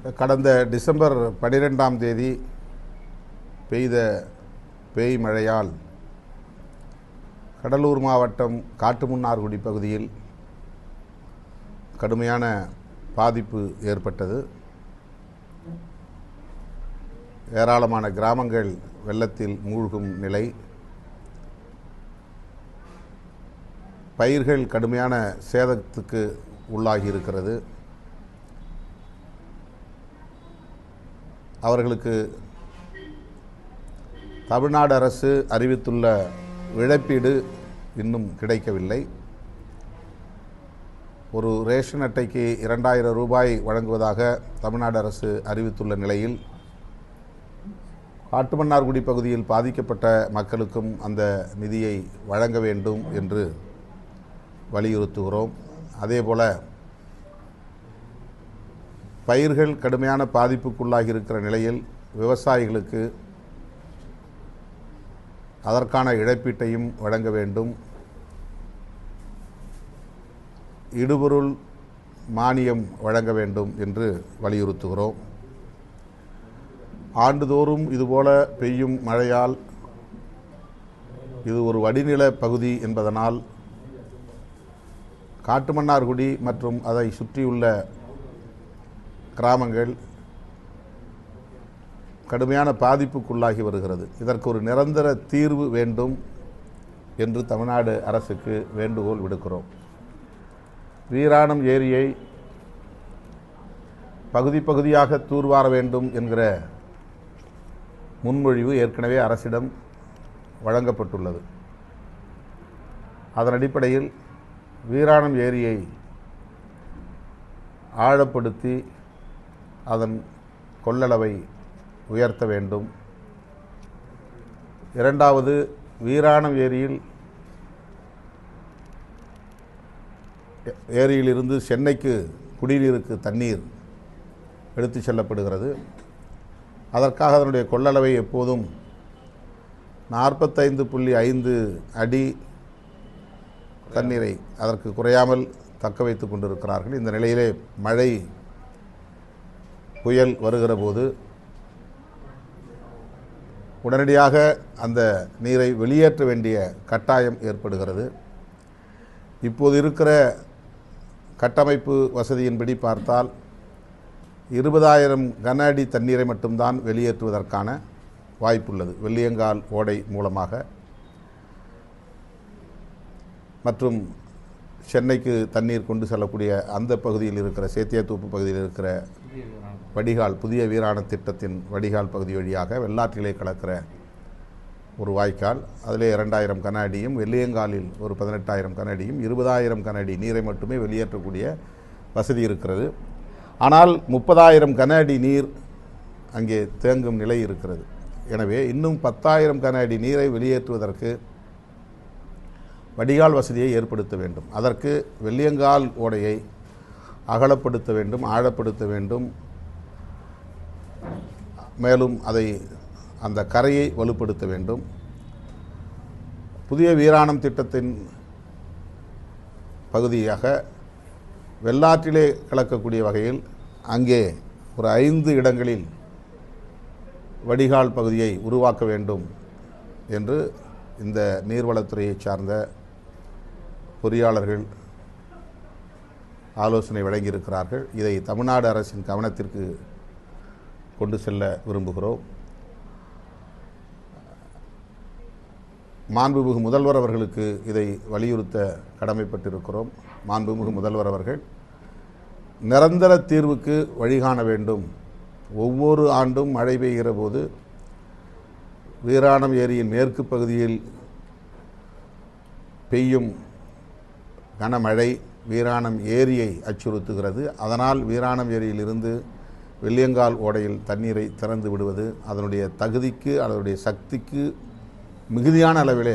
கடந்த டிசம்பர் 12ஆம் தேதி பெய்த பேய் மழையால் கடலூர் மாவட்டம் காட்டுமன்னார்குடி பகுதியில் கடுமையான பாதிப்பு ஏற்பட்டது. ஏராளமான கிராமங்கள் வெள்ளத்தில் மூழ்கும் நிலை, பயிர்கள் கடுமையான சேதத்துக்கு உள்ளாகி இருக்கிறது. அவர்களுக்கு தமிழ்நாடு அரசு அறிவித்துள்ள இழப்பீடு இன்னும் கிடைக்கவில்லை. ஒரு ரேஷன் அட்டைக்கு 2000 ரூபாய் வழங்குவதாக தமிழ்நாடு அரசு அறிவித்துள்ள நிலையில் காட்டுமன்னார்குடி பகுதியில் பாதிக்கப்பட்ட மக்களுக்கும் அந்த நிதியை வழங்க வேண்டும் என்று வலியுறுத்துகிறோம். அதேபோல பயிர்கள் கடுமையான பாதிப்புக்குள்ளாகி இருக்கிற நிலையில் விவசாயிகளுக்கு அதற்கான இழப்பீட்டையும் வழங்க வேண்டும். இடுபொருள் மானியம் வழங்க வேண்டும் என்று வலியுறுத்துகிறோம். ஆண்டுதோறும் இதுபோல பெய்யும் மழையால் இது ஒரு வடிநில பகுதி என்பதனால் காட்டுமன்னார்குடி மற்றும் அதை சுற்றியுள்ள கிராமங்கள் கடுமையான பாதிப்புக்குள்ளாகி வருகிறது. இதற்கு ஒரு நிரந்தர தீர்வு வேண்டும் என்று தமிழ்நாடு அரசுக்கு வேண்டுகோள் விடுக்கிறோம். வீராணம் ஏரியை பகுதி பகுதியாக தூர்வார வேண்டும் என்கிற முன்மொழிவு ஏற்கனவே அரசிடம் வழங்கப்பட்டுள்ளது. அதன் அடிப்படையில் வீராணம் ஏரியை ஆழப்படுத்தி அதன் கொள்ளளவை உயர்த்த வேண்டும். இரண்டாவது, வீராணம் ஏரியிலிருந்து சென்னைக்கு குடிநீருக்கு தண்ணீர் எடுத்து செல்லப்படுகிறது. அதற்காக அதனுடைய கொள்ளளவை எப்போதும் 45.5 அடி தண்ணீரை அதற்கு குறையாமல் தக்க வைத்து கொண்டிருக்கிறார்கள். இந்த நிலையிலே மழை புயல் வருகிற போது உடனடியாக அந்த நீரை வெளியேற்ற வேண்டிய கட்டாயம் ஏற்படுகிறது. இப்போது இருக்கிற கட்டமைப்பு வசதியின்படி பார்த்தால் 20,000 கன அடி தண்ணீரை மட்டும்தான் வெளியேற்றுவதற்கான வாய்ப்புள்ளது. வெள்ளியங்கால் ஓடை மூலமாக மற்றும் சென்னைக்கு தண்ணீர் கொண்டு செல்லக்கூடிய அந்த பகுதியில் இருக்கிற சேத்தியாத்தோப்பு பகுதியில் இருக்கிற வடிகால், புதிய வீராண திட்டத்தின் வடிகால் பகுதி வழியாக வெள்ளாற்றிலே கலக்கிற ஒரு வாய்க்கால், அதிலே 2000 கன அடியும், வெள்ளியங்காலில் ஒரு 18,000 கன அடியும், 20,000 கன அடி நீரை மட்டுமே வெளியேற்றக்கூடிய வசதி இருக்கிறது. ஆனால் 30,000 கன அடி நீர் அங்கே தேங்கும் நிலை இருக்கிறது. எனவே இன்னும் 10,000 கன அடி நீரை வெளியேற்றுவதற்கு வடிகால் வசதியை ஏற்படுத்த வேண்டும். அதற்கு வெள்ளியங்கால் ஓடையை அகலப்படுத்த வேண்டும், ஆழப்படுத்த வேண்டும். மேலும் அந்த கரையை வலுப்படுத்த வேண்டும். புதிய வீராணம் திட்டத்தின் பகுதியாக வெள்ளாற்றிலே கலக்கக்கூடிய வகையில் அங்கே ஒரு 5 இடங்களில் வடிகால் பகுதியை உருவாக்க வேண்டும் என்று இந்த நீர்வளத்துறையை சார்ந்த பொறியாளர்கள் ஆலோசனை வழங்கியிருக்கிறார்கள். இதை தமிழ்நாடு அரசின் கவனத்திற்கு கொண்டு செல்ல விரும்புகிறோம். மாண்புமிகு முதல்வர் அவர்களுக்கு இதை வலியுறுத்த கடமைப்பட்டிருக்கிறோம். மாண்புமிகு முதல்வர் அவர்கள் நிரந்தர தீர்வுக்கு வழிகாண வேண்டும். ஒவ்வொரு ஆண்டும் மழை பெய்கிற போது வீராணம் ஏரியின் மேற்கு பகுதியில் பெய்யும் கனமழை வீராணம் ஏரியை அச்சுறுத்துகிறது. அதனால் வீராணம் ஏரியிலிருந்து வெள்ளியங்கால் ஓடையில் தண்ணீரை திறந்து விடுவது அதனுடைய தகுதிக்கு, அதனுடைய சக்திக்கு மிகுதியான அளவிலே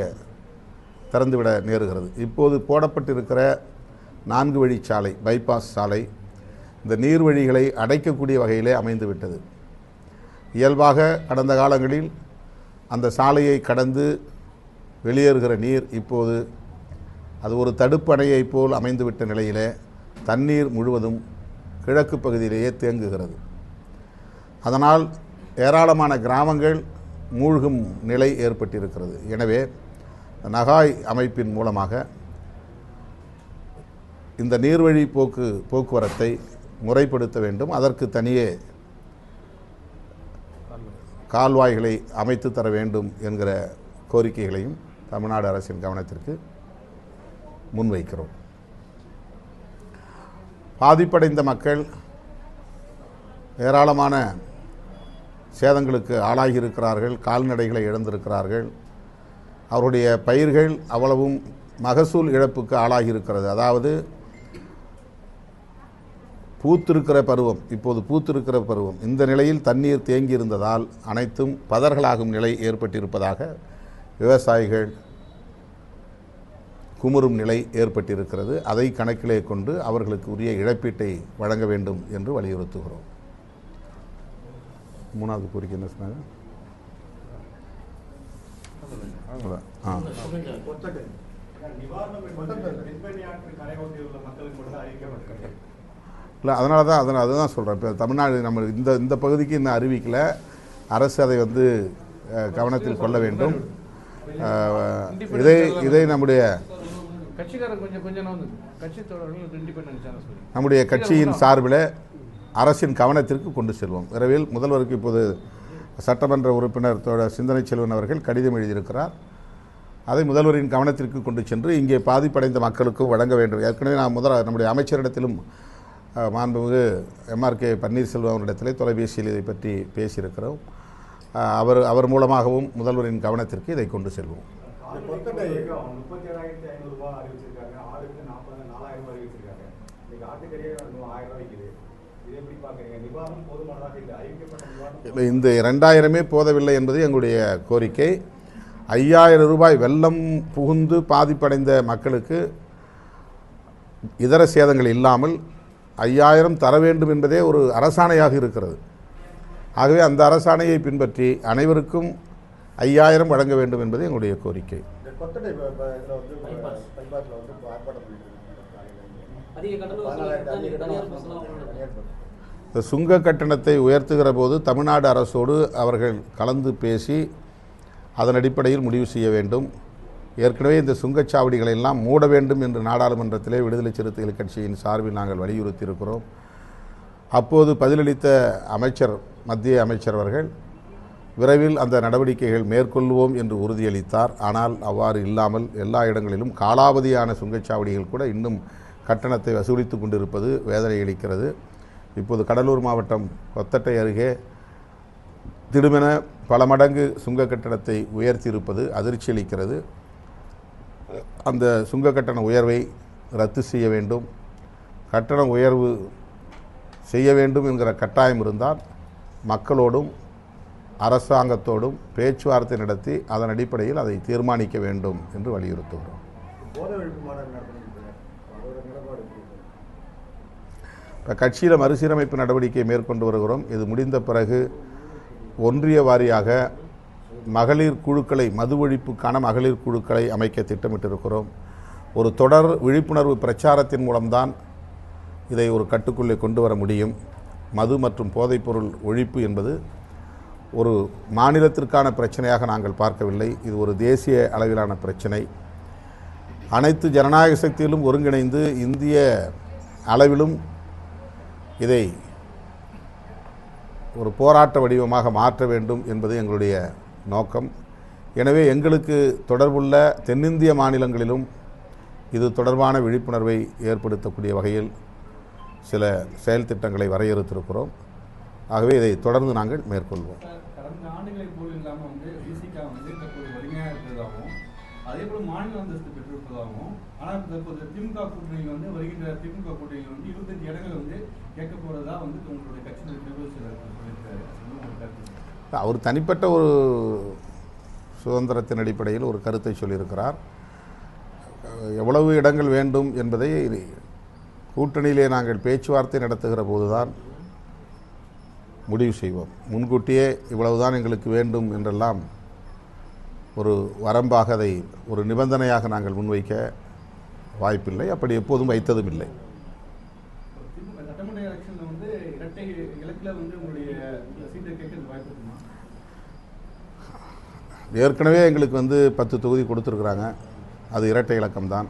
திறந்துவிட நேருகிறது. இப்போது போடப்பட்டிருக்கிற 4 வழிச்சாலை, பைபாஸ் சாலை, இந்த நீர்வழிகளை அடைக்கக்கூடிய வகையிலே அமைந்துவிட்டது. இயல்பாக கடந்த காலங்களில் அந்த சாலையை கடந்து வெளியேறுகிற நீர் இப்போது அது ஒரு தடுப்பணையை போல் அமைந்துவிட்ட நிலையிலே தண்ணீர் முழுவதும் கிழக்கு பகுதியிலேயே தேங்குகிறது. அதனால் ஏராளமான கிராமங்கள் மூழ்கும் நிலை ஏற்பட்டிருக்கிறது. எனவே நகாய் அமைப்பின் மூலமாக இந்த நீர்வழி போக்குவரத்தை முறைப்படுத்த வேண்டும். அதற்கு தனியே கால்வாய்களை அமைத்து தர வேண்டும் என்கிற கோரிக்கைகளையும் தமிழ்நாடு அரசின் கவனத்திற்கு முன்வைக்கிறோம். பாதிப்படைந்த மக்கள் ஏராளமான சேதங்களுக்கு ஆளாகியிருக்கிறார்கள், கால்நடைகளை இழந்திருக்கிறார்கள். அவருடைய பயிர்கள் அவ்வளவும் மகசூல் இழப்புக்கு ஆளாகியிருக்கிறது. அதாவது இப்போது பூத்திருக்கிற பருவம் இந்த நிலையில் தண்ணீர் தேங்கியிருந்ததால் அனைத்தும் பதர்களாகும் நிலை ஏற்பட்டிருப்பதாக விவசாயிகள் குமுறும் நிலை ஏற்பட்டிருக்கிறது. அதை கணக்கிலே கொண்டு அவர்களுக்கு உரிய இழப்பீட்டை வழங்க வேண்டும் என்று வலியுறுத்துகிறோம். மூணாவது கோரிக்கை என்ன சொன்னாங்க? இல்லை, அதனால தான் அதுதான் சொல்கிறேன். இப்போ தமிழ்நாடு நம்ம இந்த பகுதிக்கு இன்னும் அறிவிக்கலை. அரசு அதை கவனத்தில் கொள்ள வேண்டும். இதை நம்முடைய கட்சியின் சார்பில் அரசின் கவனத்திற்கு கொண்டு செல்வோம். விரைவில் முதல்வருக்கு இப்போது சட்டமன்ற உறுப்பினர் சிந்தனை செல்வன் அவர்கள் கடிதம் எழுதியிருக்கிறார். அதை முதல்வரின் கவனத்திற்கு கொண்டு சென்று இங்கே பாதிப்படைந்த மக்களுக்கும் வழங்க வேண்டும். ஏற்கனவே நம்முடைய அமைச்சரிடத்திலும் மாண்புமிகு MRK பன்னீர்செல்வம் அவரிடத்திலே தொலைபேசியில் இதை பற்றி பேசியிருக்கிறோம். அவர் மூலமாகவும் முதல்வரின் கவனத்திற்கு இதை கொண்டு செல்வோம். இந்த 2000 போதவில்லை என்பது எங்களுடைய கோரிக்கை. 5000 ரூபாய் வெள்ளம் புகுந்து பாதிப்படைந்த மக்களுக்கு இதர சேதங்கள் இல்லாமல் 5000 தர வேண்டும் என்பதே ஒரு அரசாணையாக இருக்கிறது. ஆகவே அந்த அரசாணையை பின்பற்றி அனைவருக்கும் 5000 வழங்க வேண்டும் என்பது எங்களுடைய கோரிக்கை. சுங்க கட்டணத்தை உயர்த்துகிற போது தமிழ்நாடு அரசோடு அவர்கள் கலந்து பேசி அதன் அடிப்படையில் முடிவு செய்ய வேண்டும். ஏற்கனவே இந்த சுங்கச்சாவடிகளை எல்லாம் மூட வேண்டும் என்று நாடாளுமன்றத்திலே விடுதலை சிறுத்தைகள் கட்சியின் சார்பில் நாங்கள் வலியுறுத்தியிருக்கிறோம். அப்போது பதிலளித்த மத்திய அமைச்சர் அவர்கள் விரைவில் அந்த நடவடிக்கைகள் மேற்கொள்வோம் என்று உறுதியளித்தார். ஆனால் அவ்வாறு இல்லாமல் எல்லா இடங்களிலும் காலாவதியான சுங்கச்சாவடிகள் கூட இன்னும் கட்டணத்தை வசூலித்து கொண்டிருப்பது வேதனை அளிக்கிறது. இப்போது கடலூர் மாவட்டம் கொத்தட்டை அருகே திடுமென பல மடங்கு சுங்க கட்டணத்தை உயர்த்தியிருப்பது அதிர்ச்சி அளிக்கிறது. அந்த சுங்க கட்டண உயர்வை ரத்து செய்ய வேண்டும். கட்டண உயர்வு செய்ய வேண்டும் என்கிற கட்டாயம் இருந்தால் மக்களோடும் அரசாங்கத்தோடும் பேச்சுவார்த்தை நடத்தி அதன் அடிப்படையில் அதை தீர்மானிக்க வேண்டும் என்று வலியுறுத்துகிறோம். இப்போ கட்சியில் மறுசீரமைப்பு நடவடிக்கை மேற்கொண்டு வருகிறோம். இது முடிந்த பிறகு ஒன்றிய வாரியாக மகளிர் குழுக்களை, மது ஒழிப்புக்கான மகளிர் குழுக்களை அமைக்க திட்டமிட்டிருக்கிறோம். ஒரு தொடர் விழிப்புணர்வு பிரச்சாரத்தின் மூலம்தான் இதை ஒரு கட்டுக்குள்ளே கொண்டு வர முடியும். மது மற்றும் போதைப்பொருள் ஒழிப்பு என்பது ஒரு மாநிலத்திற்கான பிரச்சனையாக நாங்கள் பார்க்கவில்லை. இது ஒரு தேசிய அளவிலான பிரச்சனை. அனைத்து ஜனநாயக சக்தியிலும் ஒருங்கிணைந்து இந்திய அளவிலும் இதை ஒரு போராட்ட வடிவமாக மாற்ற வேண்டும் என்பது எங்களுடைய நோக்கம். எனவே எங்களுக்கு தொடர்புள்ள தென்னிந்திய மாநிலங்களிலும் இது தொடர்பான விழிப்புணர்வை ஏற்படுத்தக்கூடிய வகையில் சில செயல் திட்டங்களை வரையறுத்திருக்கிறோம். ஆகவே இதை தொடர்ந்து நாங்கள் மேற்கொள்வோம். கடந்த ஆண்டுகளை போல் இல்லாமல் விசிகா தற்போது வலிமையாக இருக்கிறதாகவும் அதேபோல் மாநில அந்தஸ்து பெற்றிருப்பதாகவும், ஆனால் தற்போது திமுக கூட்டணியில் வருகின்ற திமுக கூட்டணியில் 25 இடங்கள் கேட்க போகிறதா உங்களுடைய கட்சியினுடைய நிர்வாக சொல்லியிருக்காரு. அவர் தனிப்பட்ட ஒரு சுதந்திரத்தின் அடிப்படையில் ஒரு கருத்தை சொல்லியிருக்கிறார். எவ்வளவு இடங்கள் வேண்டும் என்பதை கூட்டணியிலே நாங்கள் பேச்சுவார்த்தை நடத்துகிற போதுதான் முடிவு செய்வோம். முன்கூட்டியே இவ்வளவுதான் எங்களுக்கு வேண்டும் என்றெல்லாம் ஒரு வரம்பாக அதை ஒரு நிபந்தனையாக நாங்கள் முன்வைக்க வாய்ப்பில்லை. அப்படி எப்போதும் வைத்ததும் இல்லை. சட்டமன்ற எலெக்ஷனில் இரட்டை சீட்டில் வந்து உங்களுடைய சீட்டை கேட்கறது வாய்ப்பு இருக்குமா? ஏற்கனவே எங்களுக்கு வந்து 10 தொகுதி கொடுத்துருக்குறாங்க. அது இரட்டை இலக்கம்தான்.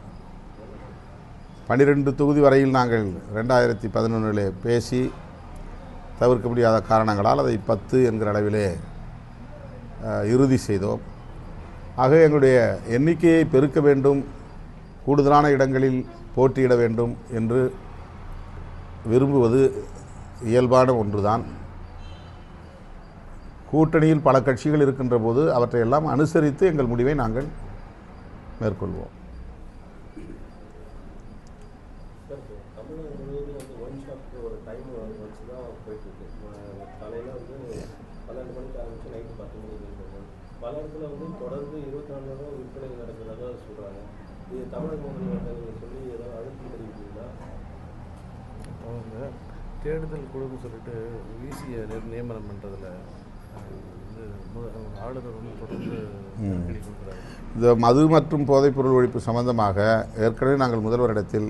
12 தொகுதி வரையில் நாங்கள் 2011 பேசி தவிர்க்க முடியாத காரணங்களால் அதை 10 என்கிற அளவிலே இறுதி செய்தோம். ஆக எங்களுடைய எண்ணிக்கையை பெருக்க வேண்டும், கூடுதலான இடங்களில் போட்டியிட வேண்டும் என்று விரும்புவது இயல்பான ஒன்றுதான். கூட்டணியில் பல கட்சிகள் இருக்கின்ற போது அவற்றையெல்லாம் அனுசரித்து எங்கள் முடிவை நாங்கள் மேற்கொள்வோம். தேடுதல் குழுன்னு சொல்லிட்டு விசியை நியமனம் பண்ணுறதுல ஆளுநர் வந்து தொடர்ந்து நெருக்கடி கொடுக்குறாரு. இந்த மது மற்றும் போதைப்பொருள் ஒழிப்பு சம்பந்தமாக ஏற்கனவே நாங்கள் முதல்வரிடத்தில்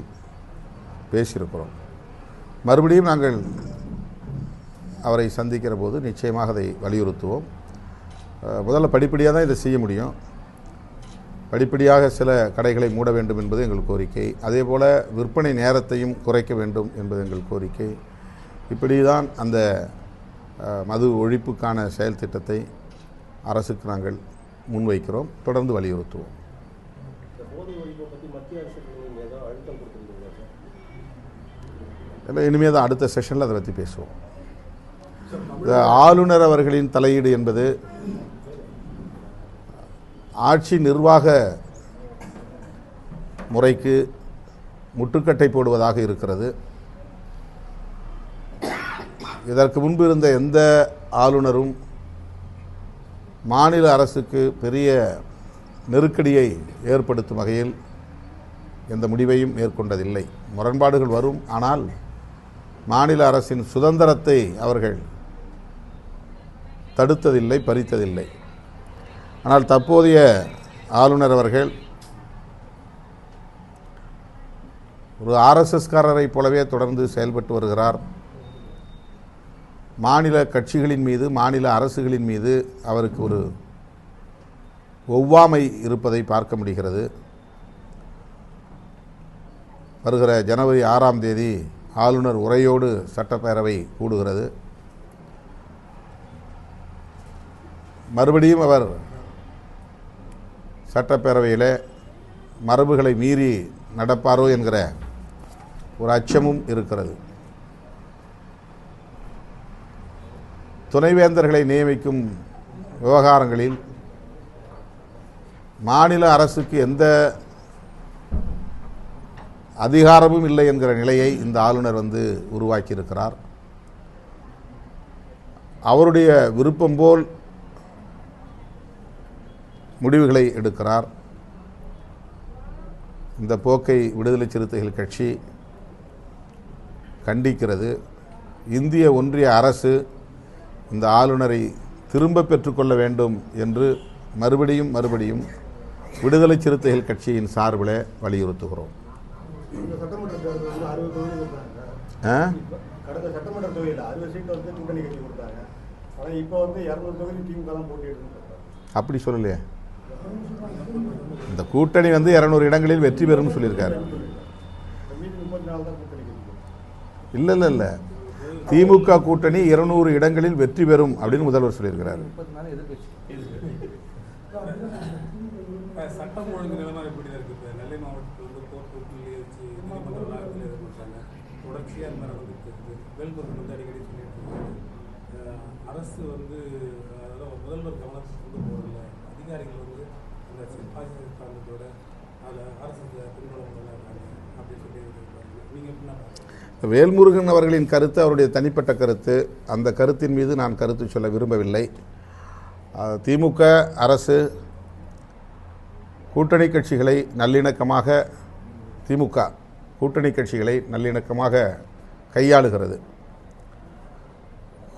பேசியிருக்கிறோம். மறுபடியும் நாங்கள் அவரை சந்திக்கிற போது நிச்சயமாக அதை வலியுறுத்துவோம். முதல்ல படிப்படியாக தான் இதை செய்ய முடியும். படிப்படியாக சில கடைகளை மூட வேண்டும் என்பது எங்கள் கோரிக்கை. அதே போல் விற்பனை நேரத்தையும் குறைக்க வேண்டும் என்பது எங்கள் கோரிக்கை. இப்படி தான் அந்த மது ஒழிப்புக்கான செயல் திட்டத்தை அரசுக்கு நாங்கள் முன்வைக்கிறோம், தொடர்ந்து வலியுறுத்துவோம். இல்லை, இனிமேல் தான் அடுத்த செஷனில் அதை பற்றி பேசுவோம். இந்த ஆளுநர் அவர்களின் தலையீடு என்பது ஆட்சி நிர்வாக முறைக்கு முட்டுக்கட்டை போடுவதாக இருக்கிறது. இதற்கு முன்பு இருந்த எந்த ஆளுநரும் மாநில அரசுக்கு பெரிய நெருக்கடியை ஏற்படுத்தும் வகையில் எந்த முடிவையும் மேற்கொண்டதில்லை. முரண்பாடுகள் வரும், ஆனால் மாநில அரசின் சுதந்திரத்தை அவர்கள் தடுத்ததில்லை, பறித்ததில்லை. ஆனால் தற்போதைய ஆளுநர் அவர்கள் ஒரு ஆர்எஸ்எஸ்காரரை போலவே தொடர்ந்து செயல்பட்டு வருகிறார். மாநில கட்சிகளின் மீது, மாநில அரசுகளின் மீது அவருக்கு ஒரு ஒவ்வாமை இருப்பதை பார்க்க முடிகிறது. வருகிற ஜனவரி 6ஆம் தேதி ஆளுநர் உரையோடு சட்டப்பேரவை கூடுகிறது. மறுபடியும் அவர் சட்டப்பேரவையில் மரபுகளை மீறி நடப்பாரோ என்கிற ஒரு அச்சமும் இருக்கிறது. துணைவேந்தர்களை நியமிக்கும் விவகாரங்களில் மாநில அரசுக்கு எந்த அதிகாரமும் இல்லை என்கிற நிலையை இந்த ஆளுநர் வந்து உருவாக்கியிருக்கிறார். அவருடைய விருப்பம் போல் முடிவுகளை எடுக்கிறார். இந்த போக்கை விடுதலை சிறுத்தைகள் கட்சி கண்டிக்கிறது. இந்திய ஒன்றிய அரசு இந்த ஆளுநரை திரும்ப பெற்றுக்கொள்ள வேண்டும் என்று மறுபடியும் விடுதலை சிறுத்தைகள் கட்சியின் சார்பில் வலியுறுத்துகிறோம். கடந்த சட்டமன்ற தொகுதியில் 60 சீட்டு வந்து கூட்டணி கட்சி கொடுத்தாங்க. ஆனால் இப்போ வந்து 200 தொகுதி திமுக தான் போட்டியிட்டு. அப்படி சொல்லலையே. இந்த கூட்டணி வந்து 200 இடங்களில் வெற்றி பெறும் சொல்லியிருக்காரு. இல்லை, திமுக கூட்டணி 200 இடங்களில் வெற்றி பெறும் அப்படின்னு முதல்வர் சொல்லியிருக்கிறார். சட்டம் ஒழுங்கு நிலைமை எப்படி இருக்குது? நெல்லை மாவட்டத்தில் வந்து கோர்ட்டுக்குள்ளேயே வச்சு நீதிமன்ற வளாகத்தில் எதிர்பார்த்தாங்க. தொடர்ச்சியாக இந்த மாதிரி வந்துருக்கு. வேல்முருகன் வந்து அடிக்கடி சொல்லிட்டு அரசு வந்து முதல்வர் கவனத்துக்கு கொண்டு போகிறதில்ல. அதிகாரிகள் வந்து அந்த சிப்பாசி காரணத்தோட அதில் அரசு பின்புலம் அப்படின்னு சொல்லி நீங்கள் எப்படின்னா? வேல்முருகன் அவர்களின் கருத்து அவருடைய தனிப்பட்ட கருத்து. அந்த கருத்தின் மீது நான் கருத்து சொல்ல விரும்பவில்லை. திமுக அரசு கூட்டணி கட்சிகளை நல்லிணக்கமாக கையாளுகிறது.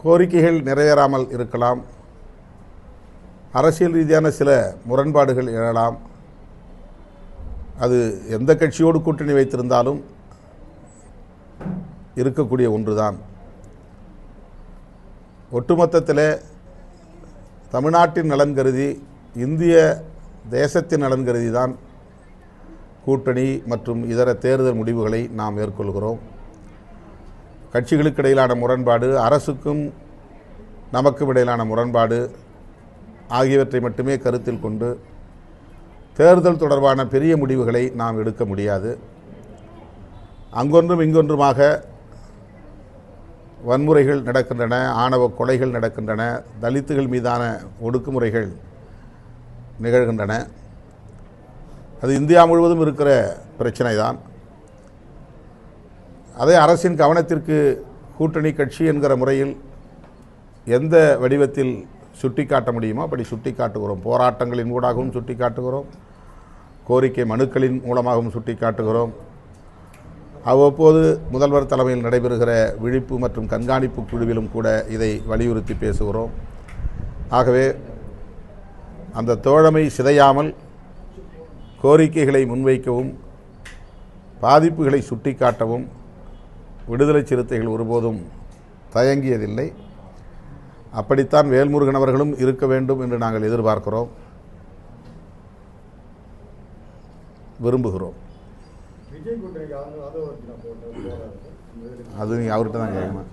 கோரிக்கைகள் நிறைவேறாமல் இருக்கலாம், அரசியல் ரீதியான சில முரண்பாடுகள் எழலாம். அது எந்த கட்சியோடு கூட்டணி வைத்திருந்தாலும் இருக்கக்கூடிய ஒன்றுதான். ஒட்டுமொத்தத்தில் தமிழ்நாட்டின் நலன் கருதி, இந்திய தேசத்தின் நலன் கருதி தான் கூட்டணி மற்றும் இதர தேர்தல் முடிவுகளை நாம் மேற்கொள்கிறோம். கட்சிகளுக்கு இடையிலான முரண்பாடு, அரசுக்கும் நமக்கும் இடையிலான முரண்பாடு ஆகியவற்றை மட்டுமே கருத்தில் கொண்டு தேர்தல் தொடர்பான பெரிய முடிவுகளை நாம் எடுக்க முடியாது. அங்கொன்றும் இங்கொன்றுமாக வன்முறைகள் நடக்கின்றன, ஆணவ கொலைகள் நடக்கின்றன, தலித்துகள் மீதான ஒடுக்குமுறைகள் நிகழ்கின்றன. அது இந்தியா முழுவதும் இருக்கிற பிரச்சனை தான். அதை அரசின் கவனத்திற்கு கூட்டணி கட்சி என்கிற முறையில் எந்த வடிவத்தில் சுட்டி காட்ட முடியுமோ அப்படி சுட்டி காட்டுகிறோம். போராட்டங்களின் ஊடாகவும் சுட்டி காட்டுகிறோம், கோரிக்கை மனுக்களின் மூலமாகவும் சுட்டி காட்டுகிறோம். அவ்வப்போது முதல்வர் தலைமையில் நடைபெறுகிற விழிப்பு மற்றும் கண்காணிப்பு குழுவிலும் கூட இதை வலியுறுத்தி பேசுகிறோம். ஆகவே அந்த தோழமை சிதையாமல் கோரிக்கைகளை முன்வைக்கவும் பாதிப்புகளை சுட்டி காட்டவும் விடுதலை சிறுத்தைகள் ஒருபோதும் தயங்கியதில்லை. அப்படித்தான் வேல்முருகன் அவர்களும் இருக்க வேண்டும் என்று நாங்கள் எதிர்பார்க்கிறோம், விரும்புகிறோம். விஜய் கூட்டணிக்கு அது நீங்கள் அவர்கிட்ட தான் கேட்கணும்.